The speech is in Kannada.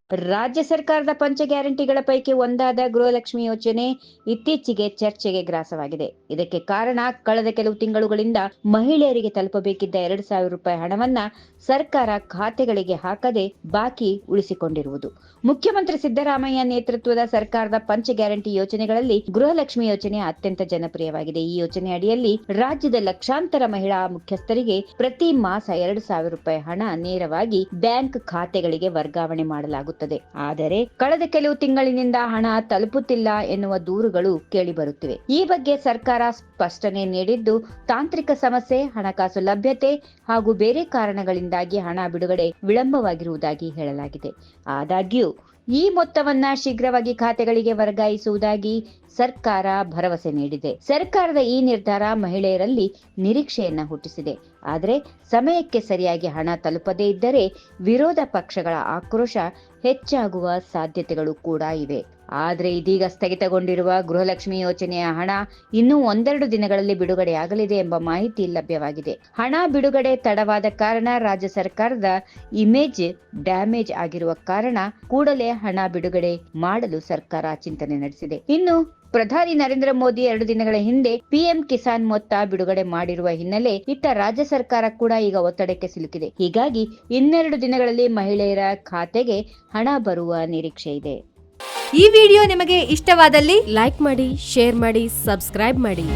ರಾಜ್ಯ ಸರ್ಕಾರದ ಪಂಚ ಗ್ಯಾರಂಟಿಗಳ ಪೈಕಿ ಒಂದಾದ ಗೃಹಲಕ್ಷ್ಮಿ ಯೋಜನೆ ಇತ್ತೀಚೆಗೆ ಚರ್ಚೆಗೆ ಗ್ರಾಸವಾಗಿದೆ. ಇದಕ್ಕೆ ಕಾರಣ ಕಳೆದ ಕೆಲವು ತಿಂಗಳುಗಳಿಂದ ಮಹಿಳೆಯರಿಗೆ ತಲುಪಬೇಕಿದ್ದ 2,000 ರೂಪಾಯಿ ಹಣವನ್ನ ಸರ್ಕಾರ ಖಾತೆಗಳಿಗೆ ಹಾಕದೆ ಬಾಕಿ ಉಳಿಸಿಕೊಂಡಿರುವುದು. ಮುಖ್ಯಮಂತ್ರಿ ಸಿದ್ದರಾಮಯ್ಯ ನೇತೃತ್ವದ ಸರ್ಕಾರದ ಪಂಚ ಗ್ಯಾರಂಟಿ ಯೋಜನೆಗಳಲ್ಲಿ ಗೃಹಲಕ್ಷ್ಮಿ ಯೋಜನೆ ಅತ್ಯಂತ ಜನಪ್ರಿಯವಾಗಿದೆ. ಈ ಯೋಜನೆ ಅಡಿಯಲ್ಲಿ ರಾಜ್ಯದ ಲಕ್ಷಾಂತರ ಮಹಿಳಾ ಮುಖ್ಯಸ್ಥರಿಗೆ ಪ್ರತಿ ಮಾಸ 2,000 ರೂಪಾಯಿ ಹಣ ನೇರವಾಗಿ ಬ್ಯಾಂಕ್ ಖಾತೆಗಳಿಗೆ ವರ್ಗಾವಣೆ ಮಾಡಲಾಗುತ್ತದೆ. ಆದರೆ ಕಳೆದ ಕೆಲವು ತಿಂಗಳಿನಿಂದ ಹಣ ತಲುಪುತ್ತಿಲ್ಲ ಎನ್ನುವ ದೂರುಗಳು ಕೇಳಿಬರುತ್ತಿವೆ. ಈ ಬಗ್ಗೆ ಸರ್ಕಾರ ಸ್ಪಷ್ಟನೆ ನೀಡಿದ್ದು, ತಾಂತ್ರಿಕ ಸಮಸ್ಯೆ, ಹಣಕಾಸು ಲಭ್ಯತೆ ಹಾಗೂ ಬೇರೆ ಕಾರಣಗಳಿಂದಾಗಿ ಹಣ ಬಿಡುಗಡೆ ವಿಳಂಬವಾಗಿರುವುದಾಗಿ ಹೇಳಲಾಗಿದೆ. ಆದಾಗ್ಯೂ ಈ ಮೊತ್ತವನ್ನ ಶೀಘ್ರವಾಗಿ ಖಾತೆಗಳಿಗೆ ವರ್ಗಾಯಿಸುವುದಾಗಿ ಸರ್ಕಾರ ಭರವಸೆ ನೀಡಿದೆ. ಸರ್ಕಾರದ ಈ ನಿರ್ಧಾರ ಮಹಿಳೆಯರಲ್ಲಿ ನಿರೀಕ್ಷೆಯನ್ನ ಹುಟ್ಟಿಸಿದೆ. ಆದರೆ ಸಮಯಕ್ಕೆ ಸರಿಯಾಗಿ ಹಣ ತಲುಪದೇ ಇದ್ದರೆ ವಿರೋಧ ಪಕ್ಷಗಳ ಆಕ್ರೋಶ ಹೆಚ್ಚಾಗುವ ಸಾಧ್ಯತೆಗಳು ಕೂಡ ಇವೆ. ಆದರೆ ಇದೀಗ ಸ್ಥಗಿತಗೊಂಡಿರುವ ಗೃಹಲಕ್ಷ್ಮಿ ಯೋಜನೆಯ ಹಣ ಇನ್ನೂ ಒಂದೆರಡು ದಿನಗಳಲ್ಲಿ ಬಿಡುಗಡೆಯಾಗಲಿದೆ ಎಂಬ ಮಾಹಿತಿ ಲಭ್ಯವಾಗಿದೆ. ಹಣ ಬಿಡುಗಡೆ ತಡವಾದ ಕಾರಣ ರಾಜ್ಯ ಸರ್ಕಾರದ ಇಮೇಜ್ ಡ್ಯಾಮೇಜ್ ಆಗಿರುವ ಕಾರಣ ಕೂಡಲೇ ಹಣ ಬಿಡುಗಡೆ ಮಾಡಲು ಸರ್ಕಾರ ಚಿಂತನೆ ನಡೆಸಿದೆ. ಇನ್ನು ಪ್ರಧಾನಿ ನರೇಂದ್ರ ಮೋದಿ 2 ದಿನಗಳ ಹಿಂದೆ ಪಿಎಂ ಕಿಸಾನ್ ಮೊತ್ತ ಬಿಡುಗಡೆ ಮಾಡಿರುವ ಹಿನ್ನೆಲೆ ಇತ್ತ ರಾಜ್ಯ ಸರ್ಕಾರ ಕೂಡ ಈಗ ಒತ್ತಡಕ್ಕೆ ಸಿಲುಕಿದೆ. ಹೀಗಾಗಿ ಇನ್ನೆರಡು ದಿನಗಳಲ್ಲಿ ಮಹಿಳೆಯರ ಖಾತೆಗೆ ಹಣ ಬರುವ ನಿರೀಕ್ಷೆ ಇದೆ. ಈ ವಿಡಿಯೋ ನಿಮಗೆ ಇಷ್ಟವಾದಲ್ಲಿ ಲೈಕ್ ಮಾಡಿ, ಶೇರ್ ಮಾಡಿ, ಸಬ್ಸ್ಕ್ರೈಬ್ ಮಾಡಿ.